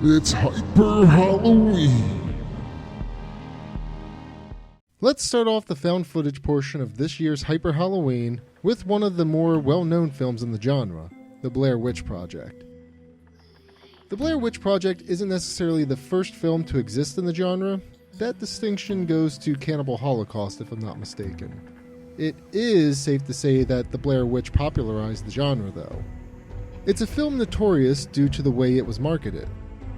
It's Hyp3r Halloween! Let's start off the found footage portion of this year's Hyp3r Halloween with one of the more well-known films in the genre, The Blair Witch Project. The Blair Witch Project isn't necessarily the first film to exist in the genre. That distinction goes to Cannibal Holocaust, if I'm not mistaken. It is safe to say that The Blair Witch popularized the genre, though. It's a film notorious due to the way it was marketed.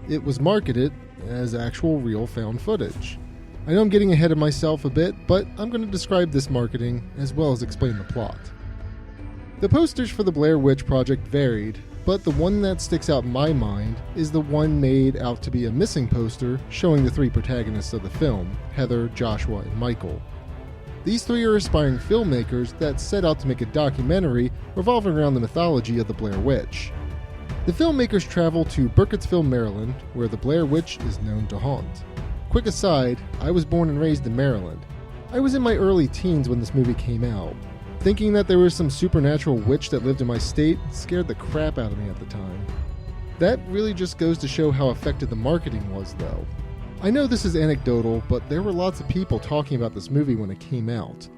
It was marketed as actual real found footage. I know I'm getting ahead of myself a bit, but I'm going to describe this marketing as well as explain the plot. The posters for the Blair Witch Project varied, but the one that sticks out in my mind is the one made out to be a missing poster showing the three protagonists of the film, Heather, Joshua, and Michael. These three are aspiring filmmakers that set out to make a documentary revolving around the mythology of the Blair Witch. The filmmakers travel to Burkittsville, Maryland, where the Blair Witch is known to haunt. Quick aside, I was born and raised in Maryland. I was in my early teens when this movie came out. Thinking that there was some supernatural witch that lived in my state scared the crap out of me at the time. That really just goes to show how effective the marketing was, though. I know this is anecdotal, but there were lots of people talking about this movie when it came out.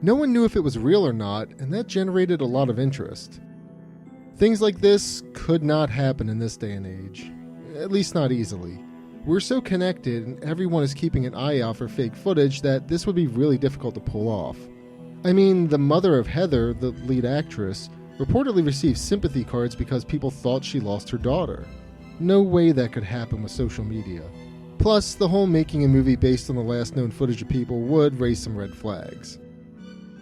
No one knew if it was real or not, and that generated a lot of interest. Things like this could not happen in this day and age. At least not easily. We're so connected and everyone is keeping an eye out for fake footage that this would be really difficult to pull off. I mean, the mother of Heather, the lead actress, reportedly received sympathy cards because people thought she lost her daughter. No way that could happen with social media. Plus, the whole making a movie based on the last known footage of people would raise some red flags.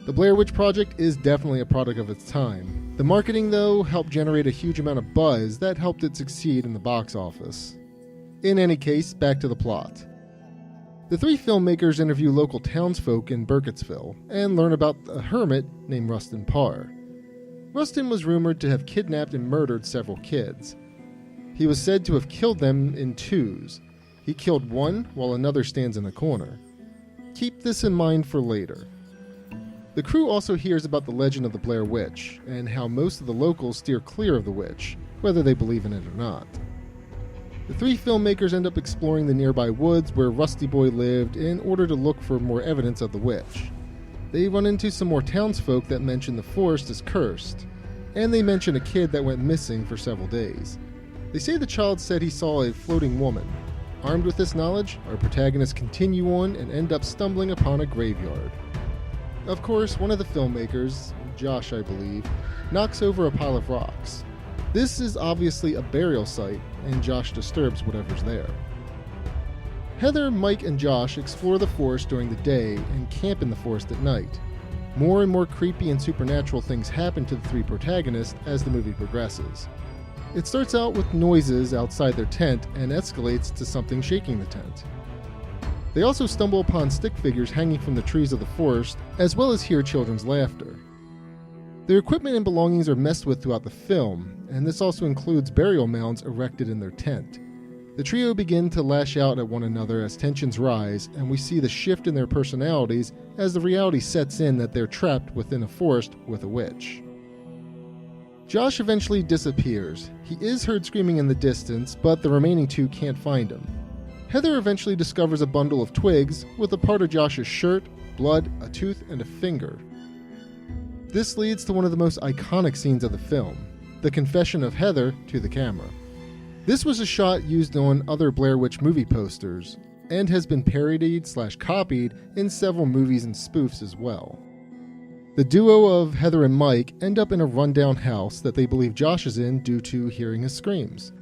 The Blair Witch Project is definitely a product of its time. The marketing, though, helped generate a huge amount of buzz that helped it succeed in the box office. In any case, back to the plot. The three filmmakers interview local townsfolk in Burkittsville and learn about a hermit named Hyp3r. Rustin was rumored to have kidnapped and murdered several kids. He was said to have killed them in twos. He killed one while another stands in a corner. Keep this in mind for later. The crew also hears about the legend of the Blair Witch and how most of the locals steer clear of the witch, whether they believe in it or not. The three filmmakers end up exploring the nearby woods where Rusty Boy lived in order to look for more evidence of the witch. They run into some more townsfolk that mention the forest is cursed, and they mention a kid that went missing for several days. They say the child said he saw a floating woman. Armed with this knowledge, our protagonists continue on and end up stumbling upon a graveyard. Of course, one of the filmmakers, Josh I believe, knocks over a pile of rocks. This is obviously a burial site, and Josh disturbs whatever's there. Heather, Mike, and Josh explore the forest during the day and camp in the forest at night. More and more creepy and supernatural things happen to the three protagonists as the movie progresses. It starts out with noises outside their tent and escalates to something shaking the tent. They also stumble upon stick figures hanging from the trees of the forest, as well as hear children's laughter. Their equipment and belongings are messed with throughout the film, and this also includes burial mounds erected in their tent. The trio begin to lash out at one another as tensions rise, and we see the shift in their personalities as the reality sets in that they're trapped within a forest with a witch. Josh eventually disappears. He is heard screaming in the distance, but the remaining two can't find him. Heather eventually discovers a bundle of twigs with a part of Josh's shirt, blood, a tooth, and a finger. This leads to one of the most iconic scenes of the film, the confession of Heather to the camera. This was a shot used on other Blair Witch movie posters, and has been parodied/copied in several movies and spoofs as well. The duo of Heather and Mike end up in a rundown house that they believe Josh is in due to hearing his screams.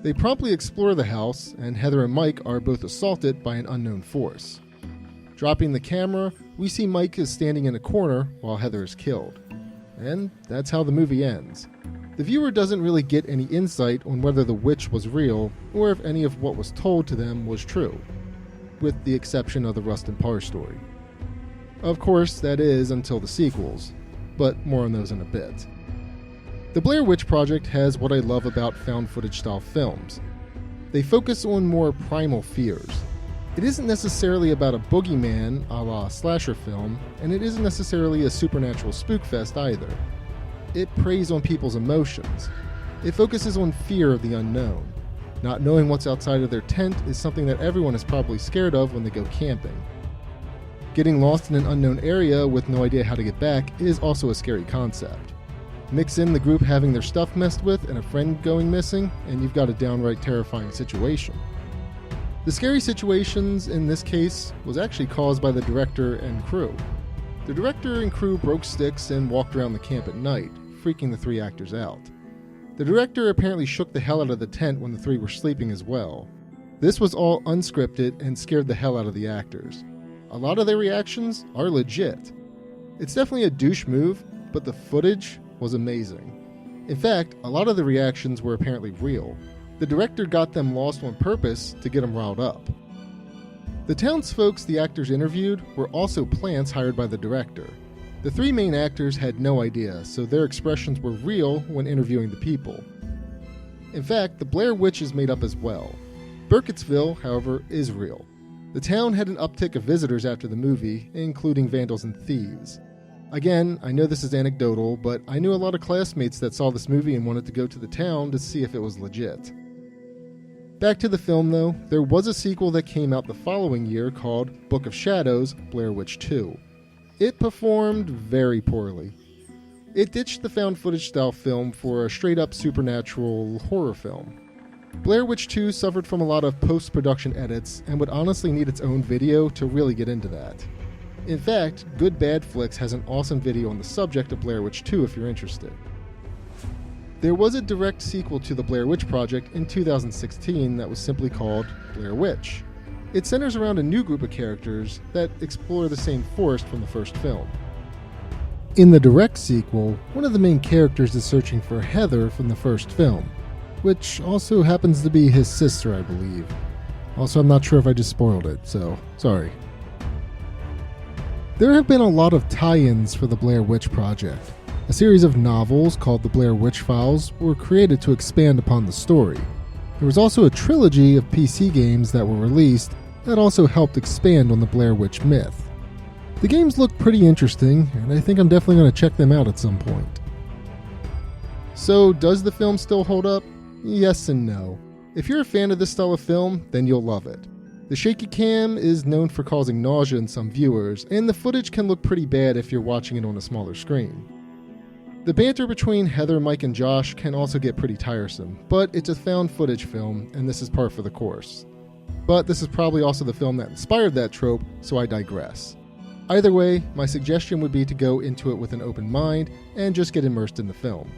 They promptly explore the house, and Heather and Mike are both assaulted by an unknown force. Dropping the camera, we see Mike is standing in a corner while Heather is killed. And that's how the movie ends. The viewer doesn't really get any insight on whether the witch was real, or if any of what was told to them was true, with the exception of the Hyp3r story. Of course, that is until the sequels, but more on those in a bit. The Blair Witch Project has what I love about found footage style films. They focus on more primal fears. It isn't necessarily about a boogeyman a la slasher film, and it isn't necessarily a supernatural spookfest either. It preys on people's emotions. It focuses on fear of the unknown. Not knowing what's outside of their tent is something that everyone is probably scared of when they go camping. Getting lost in an unknown area with no idea how to get back is also a scary concept. Mix in the group having their stuff messed with and a friend going missing, and you've got a downright terrifying situation. The scary situations in this case was actually caused by the director and crew. The director and crew broke sticks and walked around the camp at night, freaking the 3 actors out. The director apparently shook the hell out of the tent when the 3 were sleeping as well. This was all unscripted and scared the hell out of the actors. A lot of their reactions are legit. It's definitely a douche move, but the footage was amazing. In fact, a lot of the reactions were apparently real. The director got them lost on purpose to get them riled up. The townsfolk the actors interviewed were also plants hired by the director. The 3 main actors had no idea, so their expressions were real when interviewing the people. In fact, the Blair Witch is made up as well. Burkittsville, however, is real. The town had an uptick of visitors after the movie, including vandals and thieves. Again, I know this is anecdotal, but I knew a lot of classmates that saw this movie and wanted to go to the town to see if it was legit. Back to the film though, there was a sequel that came out the following year called Book of Shadows, Blair Witch 2. It performed very poorly. It ditched the found footage style film for a straight up supernatural horror film. Blair Witch 2 suffered from a lot of post-production edits and would honestly need its own video to really get into that. In fact, Good Bad Flicks has an awesome video on the subject of Blair Witch 2 if you're interested. There was a direct sequel to the Blair Witch Project in 2016 that was simply called Blair Witch. It centers around a new group of characters that explore the same forest from the first film. In the direct sequel, one of the main characters is searching for Heather from the first film, which also happens to be his sister, I believe. Also, I'm not sure if I just spoiled it, so sorry. There have been a lot of tie-ins for the Blair Witch Project. A series of novels called The Blair Witch Files were created to expand upon the story. There was also a trilogy of PC games that were released that also helped expand on the Blair Witch myth. The games look pretty interesting, and I think I'm definitely going to check them out at some point. So, does the film still hold up? Yes and no. If you're a fan of this style of film, then you'll love it. The shaky cam is known for causing nausea in some viewers, and the footage can look pretty bad if you're watching it on a smaller screen. The banter between Heather, Mike, and Josh can also get pretty tiresome, but it's a found footage film, and this is par for the course. But this is probably also the film that inspired that trope, so I digress. Either way, my suggestion would be to go into it with an open mind and just get immersed in the film.